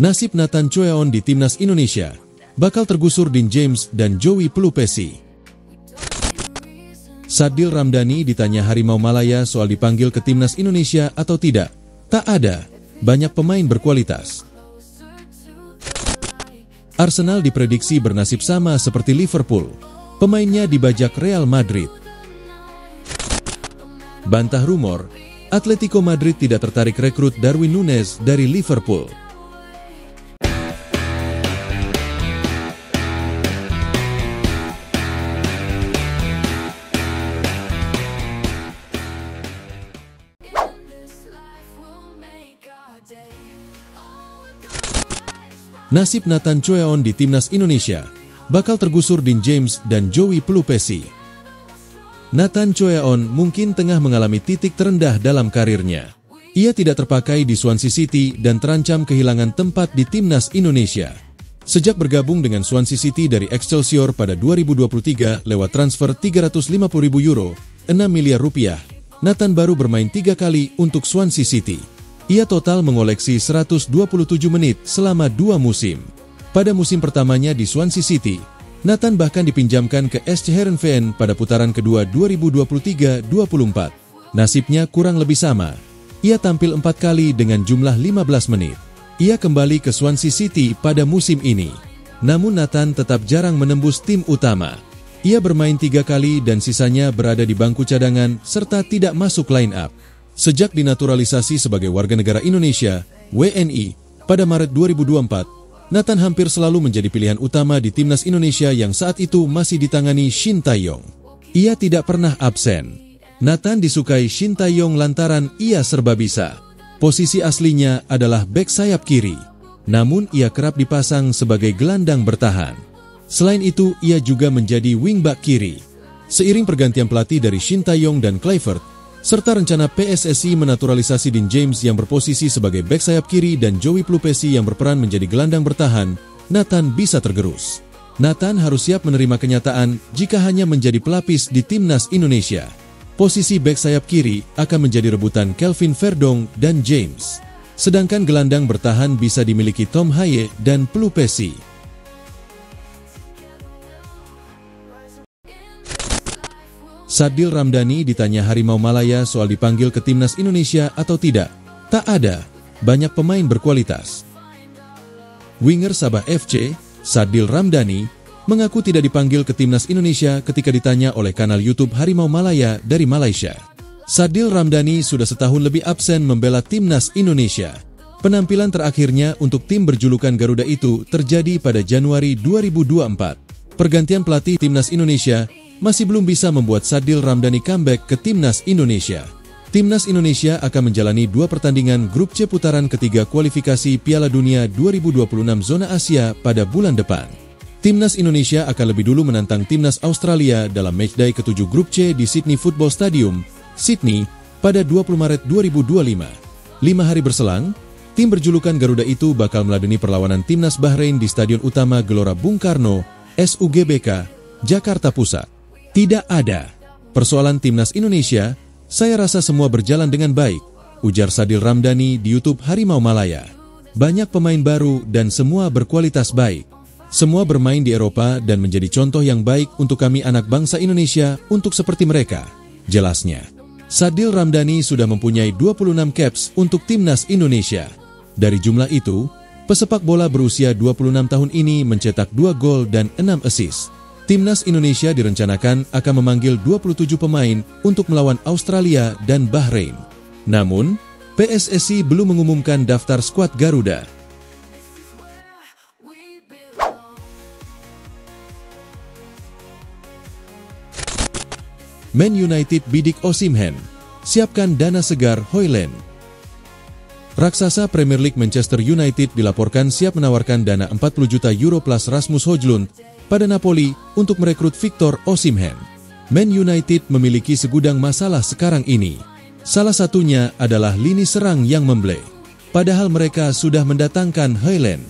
Nasib Nathan Choeon di timnas Indonesia bakal tergusur Dean James dan Joey Pelupesi. Sadil Ramdhani ditanya Harimau Malaya soal dipanggil ke timnas Indonesia atau tidak. Tak ada, banyak pemain berkualitas. Arsenal diprediksi bernasib sama seperti Liverpool. Pemainnya dibajak Real Madrid. Bantah rumor, Atletico Madrid tidak tertarik rekrut Darwin Núñez dari Liverpool. Nasib Nathan Choeon di timnas Indonesia bakal tergusur Dean James dan Joey Pelupesi. Nathan Choeon mungkin tengah mengalami titik terendah dalam karirnya. Ia tidak terpakai di Swansea City dan terancam kehilangan tempat di timnas Indonesia. Sejak bergabung dengan Swansea City dari Excelsior pada 2023 lewat transfer €350.000, 6 miliar rupiah, Nathan baru bermain 3 kali untuk Swansea City. Ia total mengoleksi 127 menit selama 2 musim. Pada musim pertamanya di Swansea City, Nathan bahkan dipinjamkan ke SC Heerenveen pada putaran kedua 2023-24. Nasibnya kurang lebih sama. Ia tampil 4 kali dengan jumlah 15 menit. Ia kembali ke Swansea City pada musim ini. Namun Nathan tetap jarang menembus tim utama. Ia bermain 3 kali dan sisanya berada di bangku cadangan serta tidak masuk line up. Sejak dinaturalisasi sebagai warga negara Indonesia, WNI, pada Maret 2024, Nathan hampir selalu menjadi pilihan utama di timnas Indonesia yang saat itu masih ditangani Shin Tae-yong. Ia tidak pernah absen. Nathan disukai Shin Tae-yong lantaran ia serba bisa. Posisi aslinya adalah bek sayap kiri, namun ia kerap dipasang sebagai gelandang bertahan. Selain itu, ia juga menjadi wingback kiri. Seiring pergantian pelatih dari Shin Tae-yong dan Kluivert, serta rencana PSSI menaturalisasi Dean James yang berposisi sebagai bek sayap kiri dan Joey Pelupesi yang berperan menjadi gelandang bertahan, Nathan bisa tergerus. Nathan harus siap menerima kenyataan jika hanya menjadi pelapis di timnas Indonesia. Posisi bek sayap kiri akan menjadi rebutan Kelvin Verdong dan James. Sedangkan gelandang bertahan bisa dimiliki Tom Haye dan Pelupesi. Sadil Ramdhani ditanya Harimau Malaya soal dipanggil ke timnas Indonesia atau tidak. Tak ada, banyak pemain berkualitas. Winger Sabah FC, Sadil Ramdhani, mengaku tidak dipanggil ke timnas Indonesia ketika ditanya oleh kanal YouTube Harimau Malaya dari Malaysia. Sadil Ramdhani sudah setahun lebih absen membela timnas Indonesia. Penampilan terakhirnya untuk tim berjulukan Garuda itu terjadi pada Januari 2024. Pergantian pelatih timnas Indonesia masih belum bisa membuat Sadil Ramdhani comeback ke timnas Indonesia. Timnas Indonesia akan menjalani 2 pertandingan grup C putaran ketiga kualifikasi Piala Dunia 2026 zona Asia pada bulan depan. Timnas Indonesia akan lebih dulu menantang timnas Australia dalam matchday ke-7 grup C di Sydney Football Stadium, Sydney, pada 20 Maret 2025. 5 hari berselang, tim berjulukan Garuda itu bakal meladeni perlawanan timnas Bahrain di Stadion Utama Gelora Bung Karno, SUGBK, Jakarta Pusat. Tidak ada persoalan timnas Indonesia, saya rasa semua berjalan dengan baik, ujar Sadil Ramdhani di YouTube Harimau Malaya. Banyak pemain baru dan semua berkualitas baik. Semua bermain di Eropa dan menjadi contoh yang baik untuk kami anak bangsa Indonesia untuk seperti mereka, jelasnya. Sadil Ramdhani sudah mempunyai 26 caps untuk timnas Indonesia. Dari jumlah itu, pesepak bola berusia 26 tahun ini mencetak 2 gol dan 6 assist. Timnas Indonesia direncanakan akan memanggil 27 pemain untuk melawan Australia dan Bahrain. Namun, PSSI belum mengumumkan daftar skuad Garuda. Man United bidik Osimhen, siapkan dana segar Højlund. Raksasa Premier League Manchester United dilaporkan siap menawarkan dana 40 juta euro plus Rasmus Højlund pada Napoli untuk merekrut Victor Osimhen. Man United memiliki segudang masalah sekarang ini. Salah satunya adalah lini serang yang membleh. Padahal mereka sudah mendatangkan Højlund.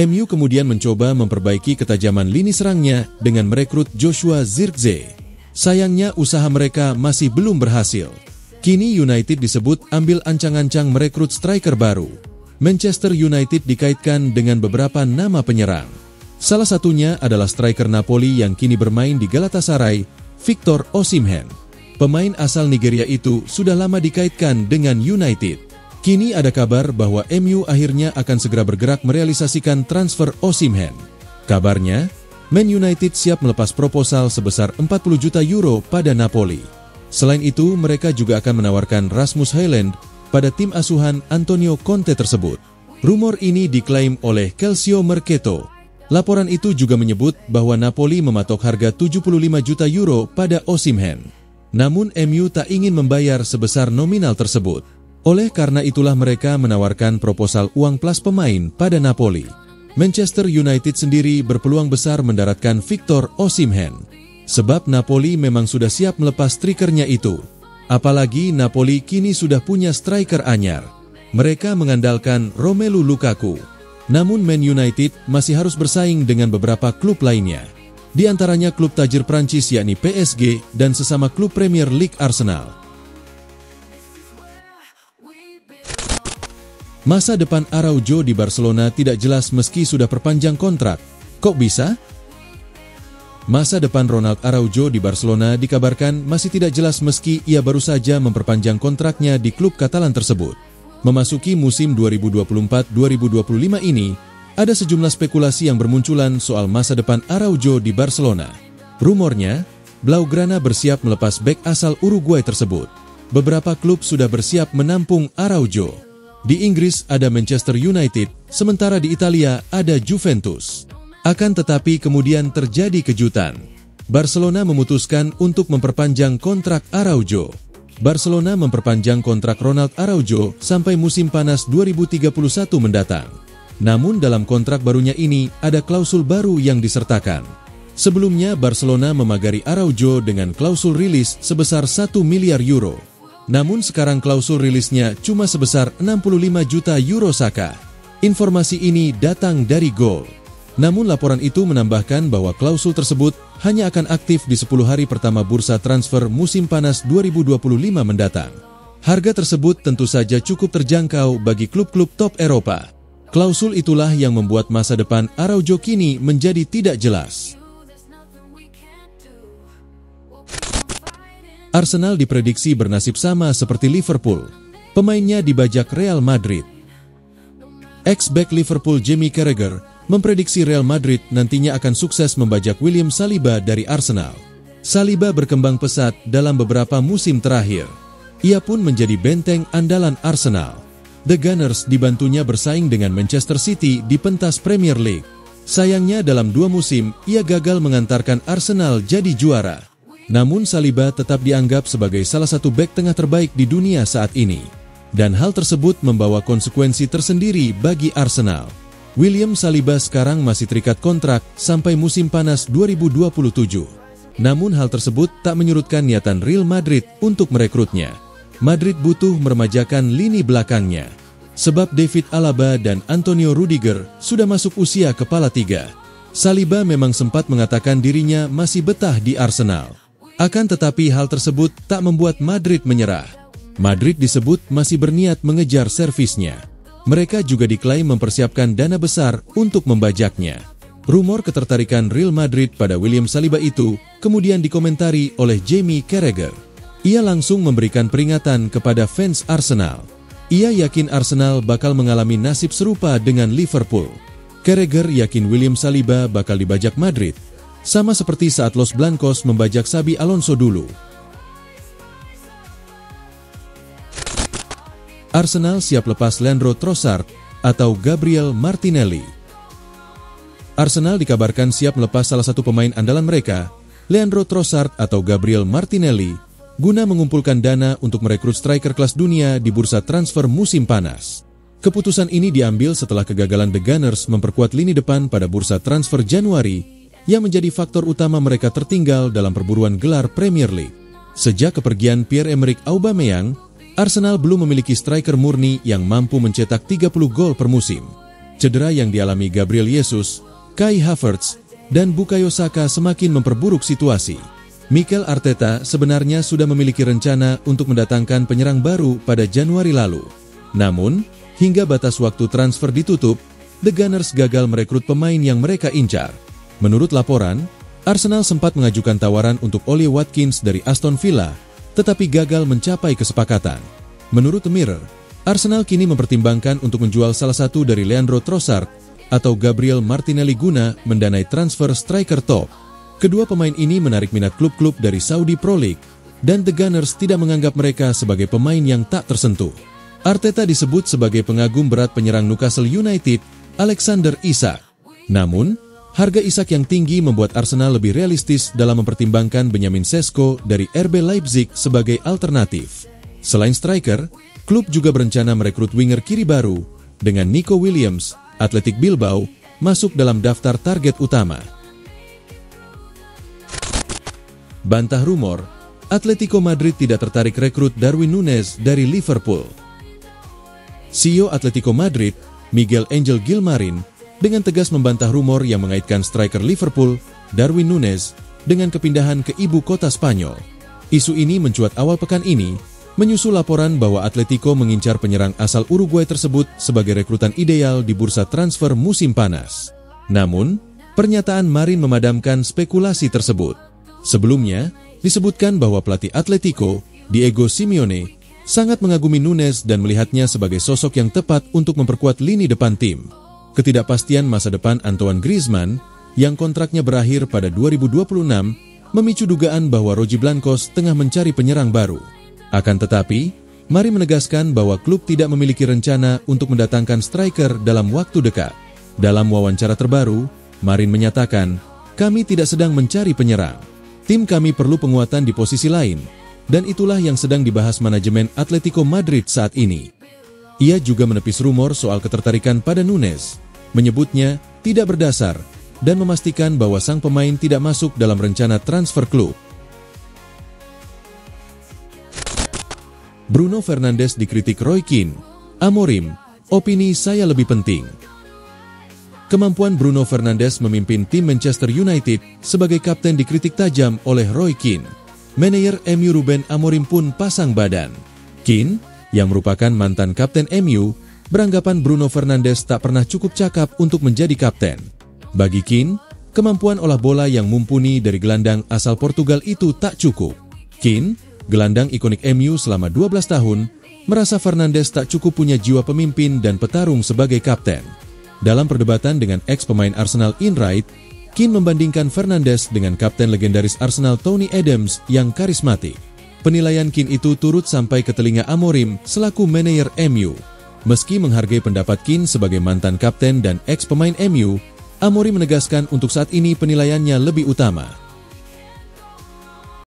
MU kemudian mencoba memperbaiki ketajaman lini serangnya dengan merekrut Joshua Zirkzee. Sayangnya usaha mereka masih belum berhasil. Kini United disebut ambil ancang-ancang merekrut striker baru. Manchester United dikaitkan dengan beberapa nama penyerang. Salah satunya adalah striker Napoli yang kini bermain di Galatasaray, Victor Osimhen. Pemain asal Nigeria itu sudah lama dikaitkan dengan United. Kini ada kabar bahwa MU akhirnya akan segera bergerak merealisasikan transfer Osimhen. Kabarnya, Man United siap melepas proposal sebesar 40 juta euro pada Napoli. Selain itu, mereka juga akan menawarkan Rasmus Højlund pada tim asuhan Antonio Conte tersebut. Rumor ini diklaim oleh Calcio Mercato. Laporan itu juga menyebut bahwa Napoli mematok harga 75 juta euro pada Osimhen. Namun MU tak ingin membayar sebesar nominal tersebut. Oleh karena itulah mereka menawarkan proposal uang plus pemain pada Napoli. Manchester United sendiri berpeluang besar mendaratkan Victor Osimhen. Sebab Napoli memang sudah siap melepas strikernya itu. Apalagi Napoli kini sudah punya striker anyar. Mereka mengandalkan Romelu Lukaku. Namun Man United masih harus bersaing dengan beberapa klub lainnya. Di antaranya klub tajir Prancis yakni PSG dan sesama klub Premier League Arsenal. Masa depan Araujo di Barcelona tidak jelas meski sudah perpanjang kontrak. Kok bisa? Masa depan Ronald Araujo di Barcelona dikabarkan masih tidak jelas meski ia baru saja memperpanjang kontraknya di klub Katalan tersebut. Memasuki musim 2024-2025 ini, ada sejumlah spekulasi yang bermunculan soal masa depan Araujo di Barcelona. Rumornya, Blaugrana bersiap melepas bek asal Uruguay tersebut. Beberapa klub sudah bersiap menampung Araujo. Di Inggris ada Manchester United, sementara di Italia ada Juventus. Akan tetapi kemudian terjadi kejutan. Barcelona memutuskan untuk memperpanjang kontrak Araujo. Barcelona memperpanjang kontrak Ronald Araujo sampai musim panas 2031 mendatang. Namun dalam kontrak barunya ini ada klausul baru yang disertakan. Sebelumnya Barcelona memagari Araujo dengan klausul rilis sebesar 1 miliar euro. Namun sekarang klausul rilisnya cuma sebesar 65 juta euro saka. Informasi ini datang dari Goal. Namun laporan itu menambahkan bahwa klausul tersebut hanya akan aktif di 10 hari pertama bursa transfer musim panas 2025 mendatang. Harga tersebut tentu saja cukup terjangkau bagi klub-klub top Eropa. Klausul itulah yang membuat masa depan Araujo kini menjadi tidak jelas. Arsenal diprediksi bernasib sama seperti Liverpool. Pemainnya dibajak Real Madrid. Ex-back Liverpool Jamie Carragher memprediksi Real Madrid nantinya akan sukses membajak William Saliba dari Arsenal. Saliba berkembang pesat dalam beberapa musim terakhir. Ia pun menjadi benteng andalan Arsenal. The Gunners dibantunya bersaing dengan Manchester City di pentas Premier League. Sayangnya dalam 2 musim, ia gagal mengantarkan Arsenal jadi juara. Namun Saliba tetap dianggap sebagai salah satu bek tengah terbaik di dunia saat ini. Dan hal tersebut membawa konsekuensi tersendiri bagi Arsenal. William Saliba sekarang masih terikat kontrak sampai musim panas 2027. Namun hal tersebut tak menyurutkan niatan Real Madrid untuk merekrutnya. Madrid butuh meremajakan lini belakangnya. Sebab David Alaba dan Antonio Rudiger sudah masuk usia kepala 3. Saliba memang sempat mengatakan dirinya masih betah di Arsenal. Akan tetapi hal tersebut tak membuat Madrid menyerah. Madrid disebut masih berniat mengejar servisnya. Mereka juga diklaim mempersiapkan dana besar untuk membajaknya. Rumor ketertarikan Real Madrid pada William Saliba itu kemudian dikomentari oleh Jamie Carragher. Ia langsung memberikan peringatan kepada fans Arsenal. Ia yakin Arsenal bakal mengalami nasib serupa dengan Liverpool. Carragher yakin William Saliba bakal dibajak Madrid. Sama seperti saat Los Blancos membajak Xabi Alonso dulu. Arsenal siap lepas Leandro Trossard atau Gabriel Martinelli. Arsenal dikabarkan siap melepas salah satu pemain andalan mereka, Leandro Trossard atau Gabriel Martinelli, guna mengumpulkan dana untuk merekrut striker kelas dunia di bursa transfer musim panas. Keputusan ini diambil setelah kegagalan The Gunners memperkuat lini depan pada bursa transfer Januari, yang menjadi faktor utama mereka tertinggal dalam perburuan gelar Premier League. Sejak kepergian Pierre-Emerick Aubameyang, Arsenal belum memiliki striker murni yang mampu mencetak 30 gol per musim. Cedera yang dialami Gabriel Jesus, Kai Havertz, dan Bukayo Saka semakin memperburuk situasi. Mikel Arteta sebenarnya sudah memiliki rencana untuk mendatangkan penyerang baru pada Januari lalu. Namun, Hingga batas waktu transfer ditutup, The Gunners gagal merekrut pemain yang mereka incar. Menurut laporan, Arsenal sempat mengajukan tawaran untuk Ollie Watkins dari Aston Villa, tetapi gagal mencapai kesepakatan. Menurut The Mirror, Arsenal kini mempertimbangkan untuk menjual salah satu dari Leandro Trossard atau Gabriel Martinelli guna mendanai transfer striker top. Kedua pemain ini menarik minat klub-klub dari Saudi Pro League, dan The Gunners tidak menganggap mereka sebagai pemain yang tak tersentuh. Arteta disebut sebagai pengagum berat penyerang Newcastle United, Alexander Isak. Namun, harga Isak yang tinggi membuat Arsenal lebih realistis dalam mempertimbangkan Benjamin Sesko dari RB Leipzig sebagai alternatif. Selain striker, klub juga berencana merekrut winger kiri baru, dengan Nico Williams, Athletic Bilbao, masuk dalam daftar target utama. Bantah rumor, Atletico Madrid tidak tertarik rekrut Darwin Núñez dari Liverpool. CEO Atletico Madrid, Miguel Angel Gilmarin, dengan tegas membantah rumor yang mengaitkan striker Liverpool, Darwin Núñez, dengan kepindahan ke ibu kota Spanyol. Isu ini mencuat awal pekan ini, menyusul laporan bahwa Atletico mengincar penyerang asal Uruguay tersebut sebagai rekrutan ideal di bursa transfer musim panas. Namun, pernyataan Marin memadamkan spekulasi tersebut. Sebelumnya, disebutkan bahwa pelatih Atletico, Diego Simeone, sangat mengagumi Núñez dan melihatnya sebagai sosok yang tepat untuk memperkuat lini depan tim. Ketidakpastian masa depan Antoine Griezmann, yang kontraknya berakhir pada 2026, memicu dugaan bahwa Roji Blancos tengah mencari penyerang baru. Akan tetapi, Mari menegaskan bahwa klub tidak memiliki rencana untuk mendatangkan striker dalam waktu dekat. Dalam wawancara terbaru, Marin menyatakan, "Kami tidak sedang mencari penyerang. Tim kami perlu penguatan di posisi lain, dan itulah yang sedang dibahas manajemen Atletico Madrid saat ini." Ia juga menepis rumor soal ketertarikan pada Núñez, menyebutnya tidak berdasar, dan memastikan bahwa sang pemain tidak masuk dalam rencana transfer klub. Bruno Fernandes dikritik Roy Keane. Amorim, opini saya lebih penting. Kemampuan Bruno Fernandes memimpin tim Manchester United sebagai kapten dikritik tajam oleh Roy Keane. Manajer MU Ruben Amorim pun pasang badan. Keane, yang merupakan mantan kapten MU, beranggapan Bruno Fernandes tak pernah cukup cakap untuk menjadi kapten. Bagi Keane, kemampuan olah bola yang mumpuni dari gelandang asal Portugal itu tak cukup. Keane, gelandang ikonik MU selama 12 tahun, merasa Fernandes tak cukup punya jiwa pemimpin dan petarung sebagai kapten. Dalam perdebatan dengan ex-pemain Arsenal Ian Wright, Keane membandingkan Fernandes dengan kapten legendaris Arsenal Tony Adams yang karismatik. Penilaian Keane itu turut sampai ke telinga Amorim selaku manajer MU. Meski menghargai pendapat Keane sebagai mantan kapten dan ex-pemain MU, Amorim menegaskan untuk saat ini penilaiannya lebih utama.